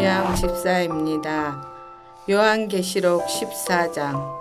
김미양 집사입니다. 요한계시록 14장.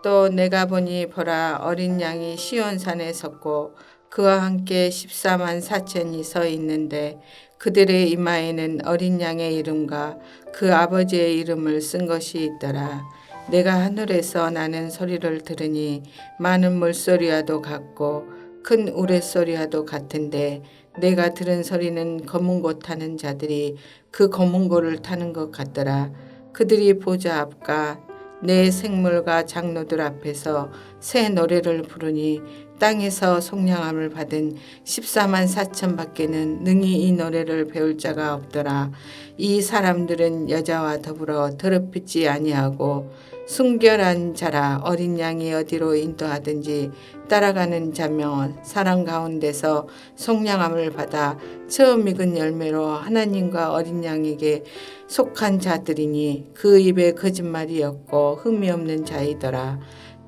또 내가 보니 보라, 어린 양이 시온산에 섰고 그와 함께 14만 4천이 서 있는데 그들의 이마에는 어린 양의 이름과 그 아버지의 이름을 쓴 것이 있더라. 내가 하늘에서 나는 소리를 들으니 많은 물소리와도 같고 큰 우레소리와도 같은데 내가 들은 소리는 검은 고 타는 자들이 그 검은 고를 타는 것 같더라. 그들이 보좌 앞과 내 생물과 장로들 앞에서 새 노래를 부르니 땅에서 속량함을 받은 14만 4천 밖에는 능히 이 노래를 배울 자가 없더라. 이 사람들은 여자와 더불어 더럽히지 아니하고 순결한 자라. 어린 양이 어디로 인도하든지 따라가는 자며 사람 가운데서 속량함을 받아 처음 익은 열매로 하나님과 어린 양에게 속한 자들이니 그 입에 거짓말이 없고 흠이 없는 자이더라.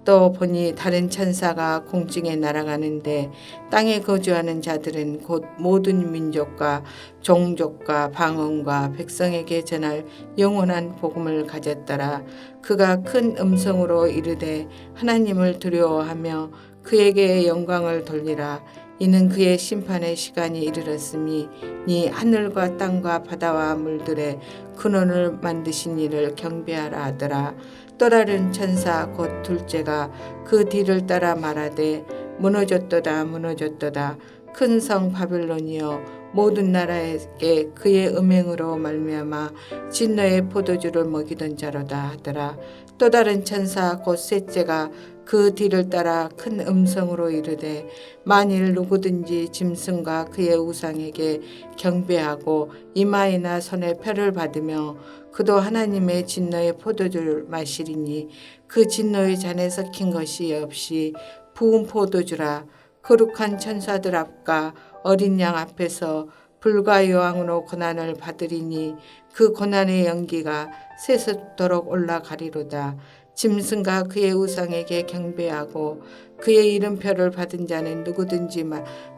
또 보니 다른 천사가 공중에 날아가는데 땅에 거주하는 자들은 곧 모든 민족과 종족과 방언과 백성에게 전할 영원한 복음을 가졌더라. 그가 큰 음성으로 이르되 하나님을 두려워하며 그에게 영광을 돌리라. 이는 그의 심판의 시간이 이르렀으니 니 하늘과 땅과 바다와 물들의 근원을 만드신 이를 경배하라 하더라. 또 다른 천사 곧 둘째가 그 뒤를 따라 말하되 무너졌도다 무너졌도다. 큰 성 바빌론이여 모든 나라에게 그의 음행으로 말미암아 진노의 포도주를 먹이던 자로다 하더라. 또 다른 천사 곧 셋째가 그 뒤를 따라 큰 음성으로 이르되 만일 누구든지 짐승과 그의 우상에게 경배하고 이마에나 손에 표를 받으며 그도 하나님의 진노의 포도주를 마시리니 그 진노의 잔에 섞인 것이 없이 부은 포도주라. 거룩한 천사들 앞과 어린 양 앞에서 불과 여왕으로 고난을 받으리니 그 고난의 연기가 세세토록 올라가리로다. 짐승과 그의 우상에게 경배하고 그의 이름표를 받은 자는 누구든지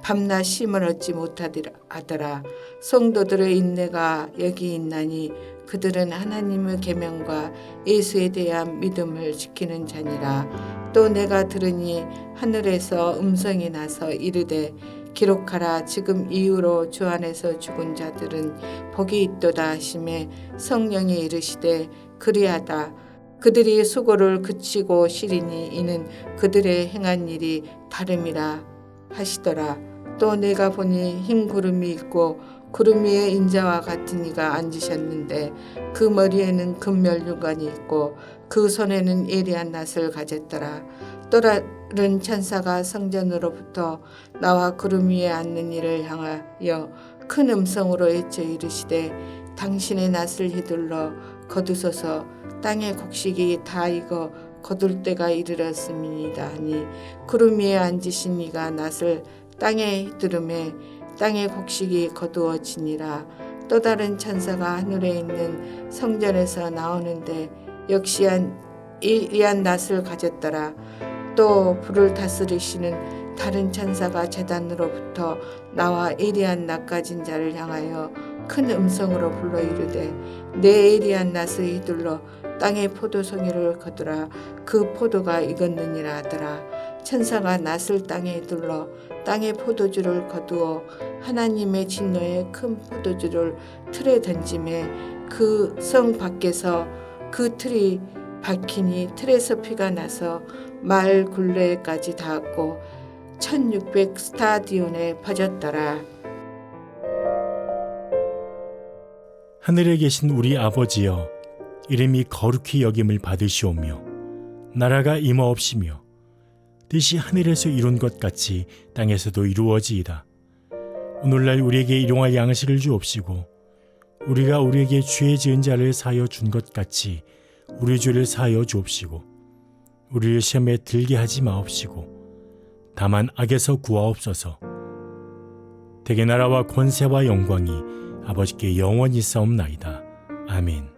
밤낮 쉼을 얻지 못하더라. 성도들의 인내가 여기 있나니 그들은 하나님의 계명과 예수에 대한 믿음을 지키는 자니라. 또 내가 들으니 하늘에서 음성이 나서 이르되 기록하라. 지금 이후로 주 안에서 죽은 자들은 복이 있도다 하시매 성령이 이르시되 그리하다. 그들이 수고를 그치고 쉬리니 이는 그들의 행한 일이 다름이라 하시더라. 또 내가 보니 흰 구름이 있고 구름 위에 인자와 같은 이가 앉으셨는데 그 머리에는 금면류관이 있고 그 손에는 예리한 낫을 가졌더라. 또 다른 천사가 성전으로부터 나와 구름 위에 앉는 이를 향하여 큰 음성으로 외쳐 이르시되 당신의 낫을 휘둘러 거두소서. 땅의 곡식이 다 익어 거둘 때가 이르렀음이니이다 하니 구름 위에 앉으신 이가 낫을 땅에 휘두르매 땅의 곡식이 거두어지니라. 또 다른 천사가 하늘에 있는 성전에서 나오는데 역시 이한 낫을 가졌더라. 또 불을 다스리시는 다른 천사가 제단으로부터 나와 예리한 낫 가진 자를 향하여 큰 음성으로 불러 이르되 내 예리한 낫을 휘둘러 땅의 포도송이를 거두라. 그 포도가 익었느니라 하더라. 천사가 낫을 땅에 휘둘러 땅의 포도주를 거두어 하나님의 진노의 큰 포도주를 틀에 던짐에 그 성 밖에서 그 틀이 박히니 틀에서 피가 나서 마을 굴레까지 닿았고 1600 스타디온에 퍼졌더라. 하늘에 계신 우리 아버지여, 이름이 거룩히 여김을 받으시오며 나라가 임하옵시며 뜻이 하늘에서 이룬 것 같이 땅에서도 이루어지이다. 오늘날 우리에게 일용할 양식을 주옵시고 우리가 우리에게 죄 지은 자를 사하여 준 것 같이 우리 죄를 사하여 주옵시고 우리를 시험에 들게 하지 마옵시고 다만 악에서 구하옵소서. 대개 나라와 권세와 영광이 아버지께 영원히 있사옵나이다. 아멘.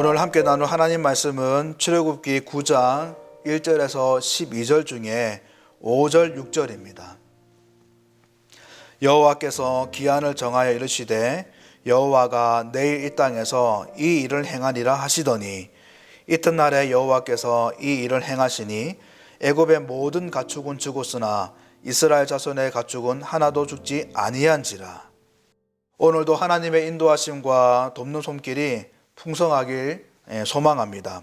오늘 함께 나눌 하나님 말씀은 출애굽기 9장 1절에서 12절 중에 5절 6절입니다. 여호와께서 기한을 정하여 이르시되 여호와가 내일 이 땅에서 이 일을 행하리라 하시더니 이튿날에 여호와께서 이 일을 행하시니 애굽의 모든 가축은 죽었으나 이스라엘 자손의 가축은 하나도 죽지 아니한지라. 오늘도 하나님의 인도하심과 돕는 손길이 풍성하길 소망합니다.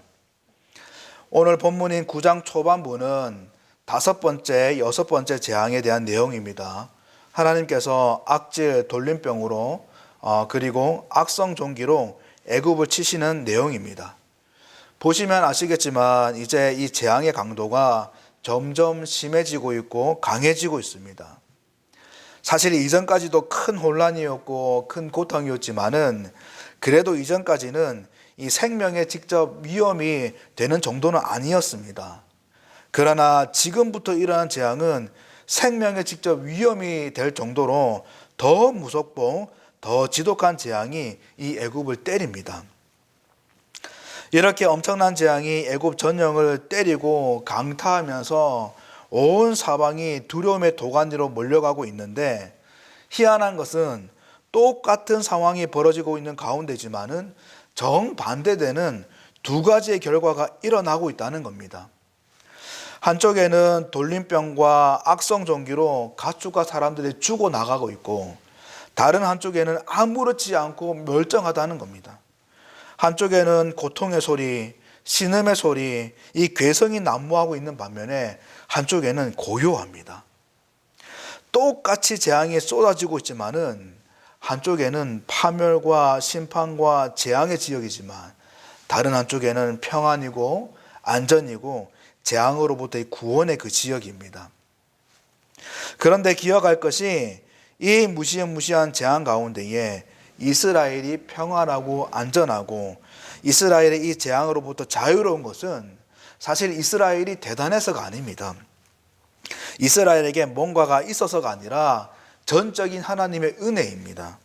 오늘 본문인 9장 초반부는 5번째, 6번째 재앙에 대한 내용입니다. 하나님께서 악질 돌림병으로 그리고 악성 종기로 애굽을 치시는 내용입니다. 보시면 아시겠지만 이제 이 재앙의 강도가 점점 심해지고 있고 강해지고 있습니다. 사실 이전까지도 큰 혼란이었고 큰 고통이었지만은 그래도 이전까지는 이 생명에 직접 위험이 되는 정도는 아니었습니다. 그러나 지금부터 일어난 재앙은 생명에 직접 위험이 될 정도로 더 무섭고 더 지독한 재앙이 이 애굽을 때립니다. 이렇게 엄청난 재앙이 애굽 전역을 때리고 강타하면서 온 사방이 두려움의 도가니로 몰려가고 있는데, 희한한 것은 똑같은 상황이 벌어지고 있는 가운데지만은 정반대되는 두 가지의 결과가 일어나고 있다는 겁니다. 한쪽에는 돌림병과 악성 종기로 가축과 사람들이 죽어나가고 있고, 다른 한쪽에는 아무렇지 않고 멀쩡하다는 겁니다. 한쪽에는 고통의 소리, 신음의 소리, 이 괴성이 난무하고 있는 반면에 한쪽에는 고요합니다. 똑같이 재앙이 쏟아지고 있지만은 한쪽에는 파멸과 심판과 재앙의 지역이지만 다른 한쪽에는 평안이고 안전이고 재앙으로부터의 구원의 그 지역입니다. 그런데 기억할 것이 이 무시무시한 재앙 가운데에 이스라엘이 평안하고 안전하고 이스라엘의 이 재앙으로부터 자유로운 것은 사실 이스라엘이 대단해서가 아닙니다. 이스라엘에게 뭔가가 있어서가 아니라 전적인 하나님의 은혜입니다.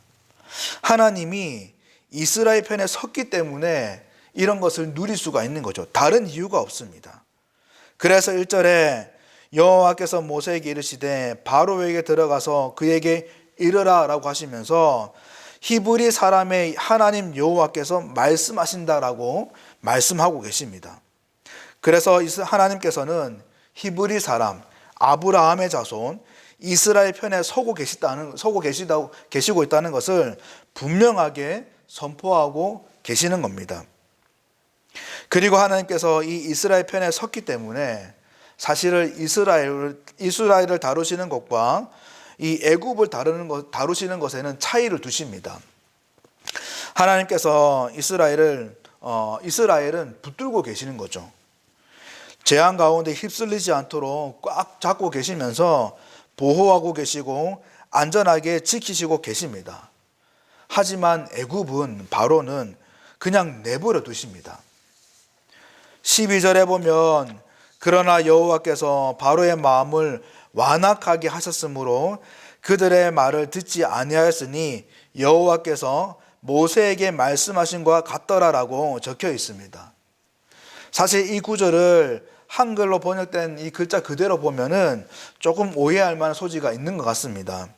하나님이 이스라엘 편에 섰기 때문에 이런 것을 누릴 수가 있는 거죠. 다른 이유가 없습니다. 그래서 1절에 여호와께서 모세에게 이르시되 바로에게 들어가서 그에게 이르라 라고 하시면서 히브리 사람의 하나님 여호와께서 말씀하신다라고 말씀하고 계십니다. 그래서 하나님께서는 히브리 사람 아브라함의 자손 이스라엘 편에 서고 계시고 있다는 것을 분명하게 선포하고 계시는 겁니다. 그리고 하나님께서 이 이스라엘 편에 섰기 때문에 사실은 이스라엘을 다루시는 것과 이 애굽을 다루시는 것에는 차이를 두십니다. 하나님께서 이스라엘은 붙들고 계시는 거죠. 재앙 가운데 휩쓸리지 않도록 꽉 잡고 계시면서 보호하고 계시고 안전하게 지키시고 계십니다. 하지만 애굽은 바로는 그냥 내버려 두십니다. 12절에 보면 그러나 여호와께서 바로의 마음을 완악하게 하셨으므로 그들의 말을 듣지 아니하였으니 여호와께서 모세에게 말씀하신 것과 같더라라고 적혀 있습니다. 사실 이 구절을 한글로 번역된 이 글자 그대로 보면은 조금 오해할 만한 소지가 있는 것 같습니다.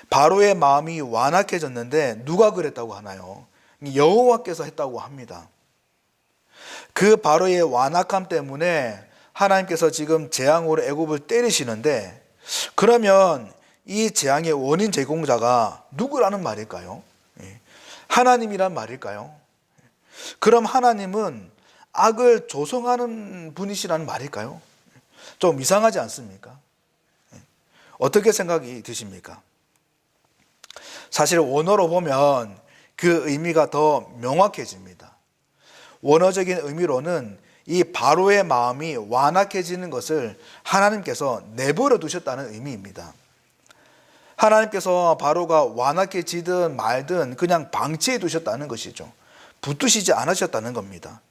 바로의 마음이 완악해졌는데 누가 그랬다고 하나요? 여호와께서 했다고 합니다. 그 바로의 완악함 때문에 하나님께서 지금 재앙으로 애굽을 때리시는데, 그러면 이 재앙의 원인 제공자가 누구라는 말일까요? 하나님이란 말일까요? 그럼 하나님은 악을 조성하는 분이시라는 말일까요? 좀 이상하지 않습니까? 어떻게 생각이 드십니까? 사실 원어로 보면 그 의미가 더 명확해집니다. 원어적인 의미로는 이 바로의 마음이 완악해지는 것을 하나님께서 내버려 두셨다는 의미입니다. 하나님께서 바로가 완악해지든 말든 그냥 방치해 두셨다는 것이죠. 붙드시지 않으셨다는 겁니다.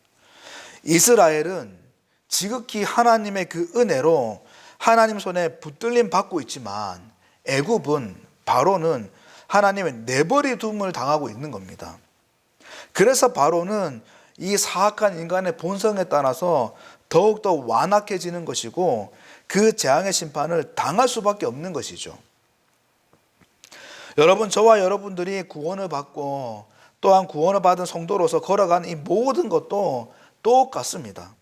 이스라엘은 지극히 하나님의 그 은혜로 하나님 손에 붙들림 받고 있지만 애굽은 바로는 하나님의 내버려 둠을 당하고 있는 겁니다. 그래서 바로는 이 사악한 인간의 본성에 따라서 더욱더 완악해지는 것이고 그 재앙의 심판을 당할 수밖에 없는 것이죠. 여러분, 저와 여러분들이 구원을 받고 또한 구원을 받은 성도로서 걸어가는 이 모든 것도 똑같습니다.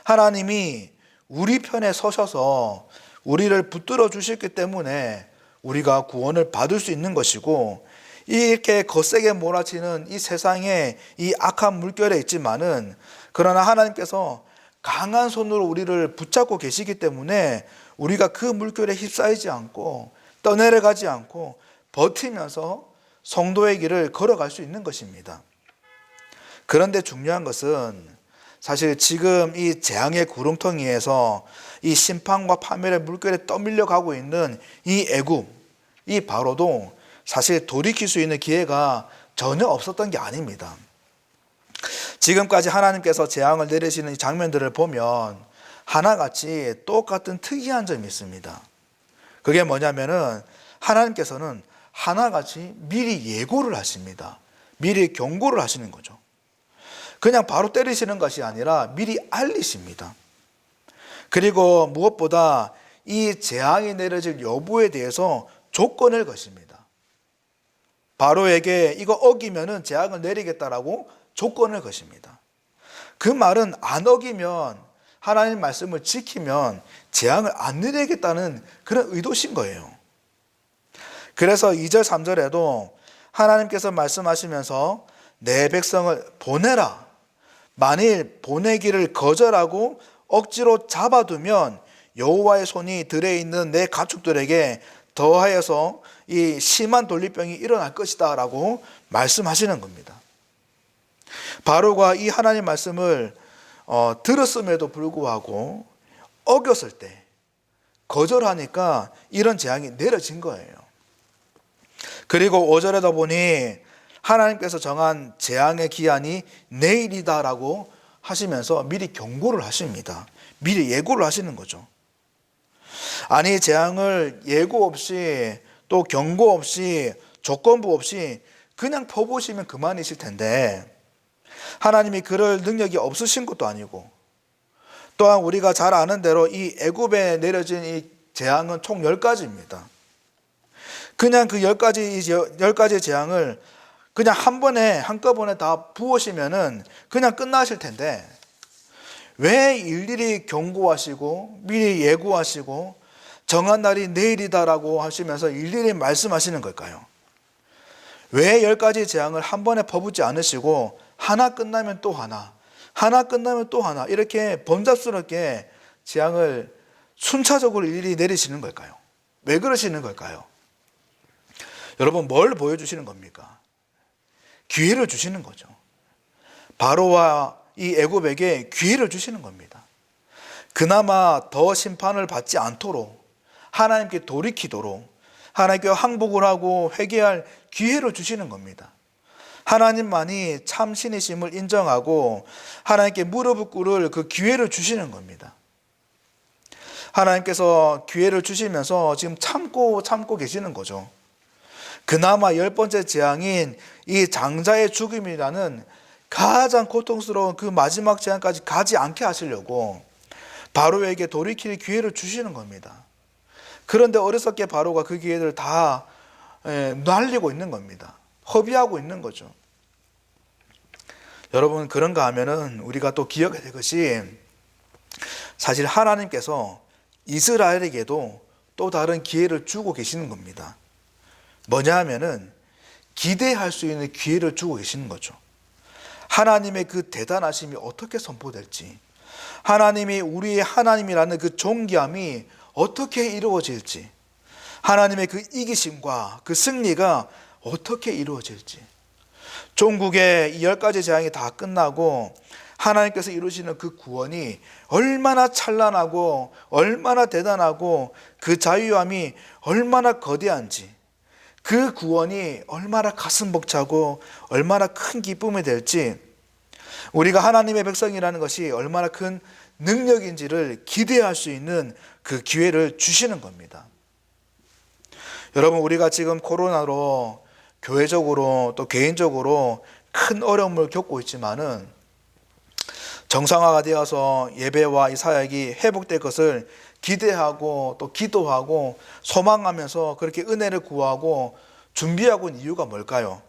하나님이 우리 편에 서셔서 우리를 붙들어 주셨기 때문에 우리가 구원을 받을 수 있는 것이고, 이렇게 거세게 몰아치는 이 세상에 이 악한 물결에 있지만은 그러나 하나님께서 강한 손으로 우리를 붙잡고 계시기 때문에 우리가 그 물결에 휩싸이지 않고 떠내려가지 않고 버티면서 성도의 길을 걸어갈 수 있는 것입니다. 그런데 중요한 것은 사실 지금 이 재앙의 구름텅이에서 이 심판과 파멸의 물결에 떠밀려 가고 있는 이 애굽, 이 바로도 사실 돌이킬 수 있는 기회가 전혀 없었던 게 아닙니다. 지금까지 하나님께서 재앙을 내리시는 이 장면들을 보면 하나같이 똑같은 특이한 점이 있습니다. 그게 뭐냐면은 하나님께서는 하나같이 미리 예고를 하십니다. 미리 경고를 하시는 거죠. 그냥 바로 때리시는 것이 아니라 미리 알리십니다. 그리고 무엇보다 이 재앙이 내려질 여부에 대해서 조건을 거십니다. 바로에게 이거 어기면은 재앙을 내리겠다라고 조건을 거십니다. 그 말은 안 어기면, 하나님 말씀을 지키면 재앙을 안 내리겠다는 그런 의도신 거예요. 그래서 2절 3절에도 하나님께서 말씀하시면서 내 백성을 보내라. 만일 보내기를 거절하고 억지로 잡아두면 여호와의 손이 들에 있는 내 가축들에게 더하여서 이 심한 돌리병이 일어날 것이다 라고 말씀하시는 겁니다. 바로가 이 하나님 말씀을 들었음에도 불구하고 어겼을 때, 거절하니까 이런 재앙이 내려진 거예요. 그리고 5절에다 보니 하나님께서 정한 재앙의 기한이 내일이다라고 하시면서 미리 경고를 하십니다. 미리 예고를 하시는 거죠. 아니, 재앙을 예고 없이 또 경고 없이 조건부 없이 그냥 퍼부으시면 그만이실 텐데, 하나님이 그럴 능력이 없으신 것도 아니고, 또한 우리가 잘 아는 대로 이 애굽에 내려진 이 재앙은 총 10가지입니다. 그냥 그 10가지 재앙을 그냥 한꺼번에 다 부으시면은 그냥 끝나실 텐데, 왜 일일이 경고하시고 미리 예고하시고 정한 날이 내일이다라고 하시면서 일일이 말씀하시는 걸까요? 왜 10가지 재앙을 한 번에 퍼붓지 않으시고 하나 끝나면 또 하나, 하나 끝나면 또 하나, 이렇게 번잡스럽게 재앙을 순차적으로 일일이 내리시는 걸까요? 왜 그러시는 걸까요? 여러분, 뭘 보여주시는 겁니까? 기회를 주시는 거죠. 바로와 이 애굽에게 기회를 주시는 겁니다. 그나마 더 심판을 받지 않도록, 하나님께 돌이키도록, 하나님께 항복을 하고 회개할 기회를 주시는 겁니다. 하나님만이 참신이심을 인정하고 하나님께 무릎을 꿇을 그 기회를 주시는 겁니다. 하나님께서 기회를 주시면서 지금 참고 계시는 거죠. 그나마 10번째 재앙인 이 장자의 죽음이라는 가장 고통스러운 그 마지막 재앙까지 가지 않게 하시려고 바로에게 돌이킬 기회를 주시는 겁니다. 그런데 어리석게 바로가 그 기회를 다 날리고 있는 겁니다. 허비하고 있는 거죠. 여러분, 그런가 하면은 우리가 또 기억해야 될 것이, 사실 하나님께서 이스라엘에게도 또 다른 기회를 주고 계시는 겁니다. 뭐냐 하면은 기대할 수 있는 기회를 주고 계시는 거죠. 하나님의 그 대단하심이 어떻게 선포될지, 하나님이 우리의 하나님이라는 그 존귀함이 어떻게 이루어질지, 하나님의 그 이기심과 그 승리가 어떻게 이루어질지, 종국의 이 10가지 재앙이 다 끝나고 하나님께서 이루시는 그 구원이 얼마나 찬란하고 얼마나 대단하고 그 자유함이 얼마나 거대한지, 그 구원이 얼마나 가슴 벅차고 얼마나 큰 기쁨이 될지, 우리가 하나님의 백성이라는 것이 얼마나 큰 능력인지를 기대할 수 있는 그 기회를 주시는 겁니다. 여러분, 우리가 지금 코로나로 교회적으로 또 개인적으로 큰 어려움을 겪고 있지만은 정상화가 되어서 예배와 이 사역이 회복될 것을 기대하고 또 기도하고 소망하면서 그렇게 은혜를 구하고 준비하고 있는 이유가 뭘까요?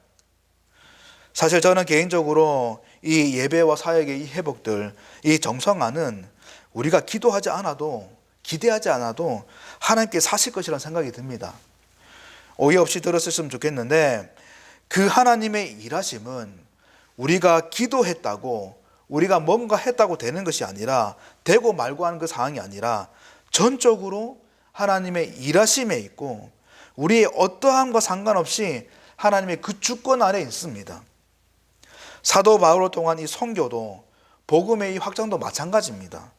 사실 저는 개인적으로 이 예배와 사역의 이 회복들, 이 정상화는 우리가 기도하지 않아도, 기대하지 않아도 하나님께 사실 것이라는 생각이 듭니다. 오해 없이 들었으면 좋겠는데, 그 하나님의 일하심은 우리가 기도했다고, 우리가 뭔가 했다고 되는 것이 아니라, 되고 말고 하는 그 상황이 아니라 전적으로 하나님의 일하심에 있고 우리의 어떠함과 상관없이 하나님의 그 주권 아래에 있습니다. 사도 바울을 통한 이 선교도 복음의 이 확장도 마찬가지입니다.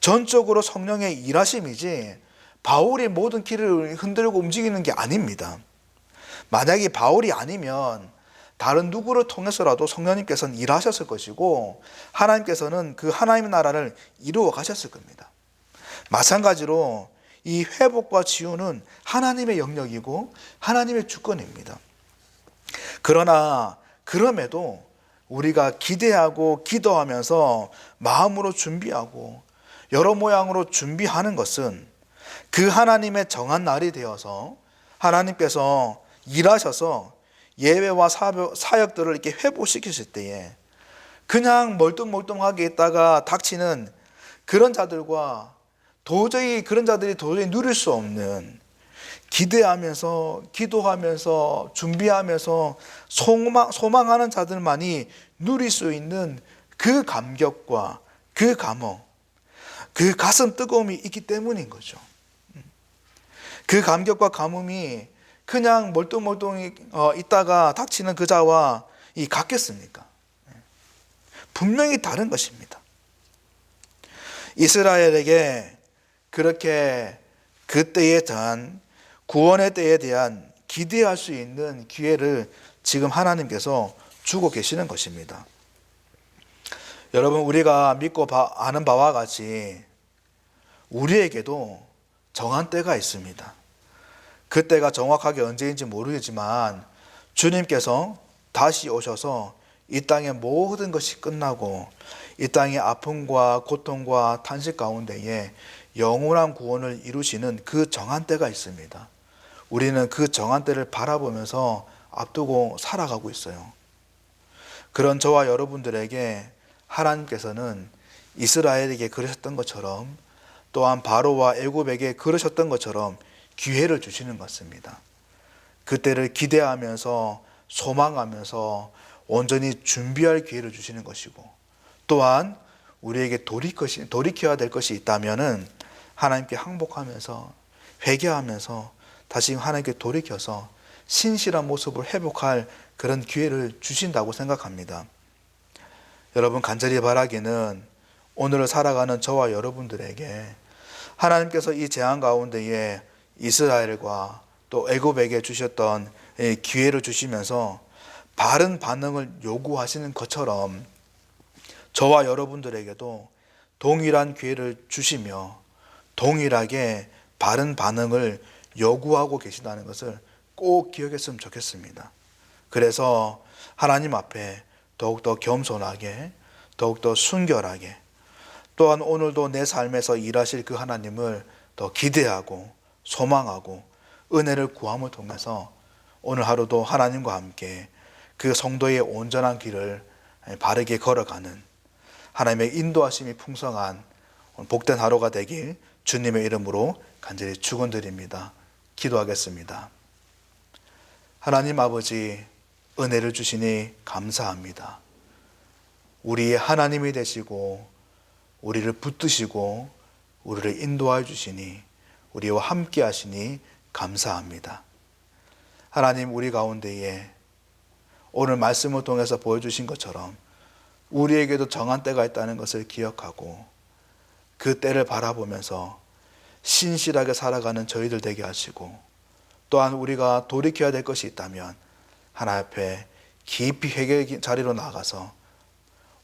전적으로 성령의 일하심이지 바울이 모든 길을 흔들고 움직이는 게 아닙니다. 만약에 바울이 아니면 다른 누구를 통해서라도 성령님께서는 일하셨을 것이고 하나님께서는 그 하나님의 나라를 이루어 가셨을 겁니다. 마찬가지로 이 회복과 치유는 하나님의 영역이고 하나님의 주권입니다. 그러나 그럼에도 우리가 기대하고 기도하면서 마음으로 준비하고 여러 모양으로 준비하는 것은 그 하나님의 정한 날이 되어서 하나님께서 일하셔서 예배와 사역들을 이렇게 회복시키실 때에 그냥 멀뚱멀뚱하게 있다가 닥치는 그런 자들과 그런 자들이 도저히 누릴 수 없는 기대하면서 기도하면서 준비하면서 소망하는 자들만이 누릴 수 있는 그 감격과 그 감흥, 그 가슴 뜨거움이 있기 때문인 거죠. 그 감격과 감흥이 그냥 멀뚱멀뚱 있다가 닥치는 그 자와 같겠습니까? 분명히 다른 것입니다. 이스라엘에게 그렇게 그때에 대한 구원의 때에 대한 기대할 수 있는 기회를 지금 하나님께서 주고 계시는 것입니다. 여러분, 우리가 믿고 아는 바와 같이 우리에게도 정한 때가 있습니다. 그 때가 정확하게 언제인지 모르겠지만 주님께서 다시 오셔서 이 땅의 모든 것이 끝나고 이 땅의 아픔과 고통과 탄식 가운데에 영원한 구원을 이루시는 그 정한 때가 있습니다. 우리는 그 정한 때를 바라보면서 앞두고 살아가고 있어요. 그런 저와 여러분들에게 하나님께서는 이스라엘에게 그러셨던 것처럼 또한 바로와 애굽에게 그러셨던 것처럼 기회를 주시는 것 같습니다. 그때를 기대하면서 소망하면서 온전히 준비할 기회를 주시는 것이고 또한 우리에게 돌이켜야 될 것이 있다면은 하나님께 항복하면서 회개하면서 다시 하나님께 돌이켜서 신실한 모습을 회복할 그런 기회를 주신다고 생각합니다. 여러분, 간절히 바라기는 오늘을 살아가는 저와 여러분들에게 하나님께서 이 재앙 가운데에 이스라엘과 또 애굽에게 주셨던 기회를 주시면서 바른 반응을 요구하시는 것처럼 저와 여러분들에게도 동일한 기회를 주시며 동일하게 바른 반응을 요구하고 계시다는 것을 꼭 기억했으면 좋겠습니다. 그래서 하나님 앞에 더욱더 겸손하게 더욱더 순결하게 또한 오늘도 내 삶에서 일하실 그 하나님을 더 기대하고 소망하고 은혜를 구함을 통해서 오늘 하루도 하나님과 함께 그 성도의 온전한 길을 바르게 걸어가는 하나님의 인도하심이 풍성한 복된 하루가 되길 주님의 이름으로 간절히 축원드립니다. 기도하겠습니다. 하나님 아버지, 은혜를 주시니 감사합니다. 우리의 하나님이 되시고 우리를 붙드시고 우리를 인도하여 주시니 우리와 함께 하시니 감사합니다. 하나님, 우리 가운데에 오늘 말씀을 통해서 보여주신 것처럼 우리에게도 정한 때가 있다는 것을 기억하고 그 때를 바라보면서 신실하게 살아가는 저희들 되게 하시고 또한 우리가 돌이켜야 될 것이 있다면 하나님 앞에 깊이 회개의 자리로 나가서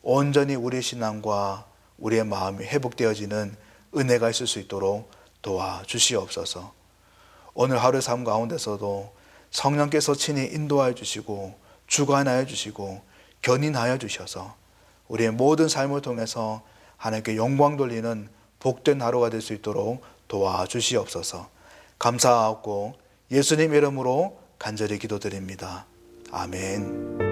온전히 우리의 신앙과 우리의 마음이 회복되어지는 은혜가 있을 수 있도록 도와주시옵소서. 오늘 하루의 삶 가운데서도 성령께서 친히 인도하여 주시고 주관하여 주시고 견인하여 주셔서 우리의 모든 삶을 통해서 하나님께 영광 돌리는 복된 하루가 될 수 있도록 도와주시옵소서. 감사하고 예수님 이름으로 간절히 기도드립니다. 아멘.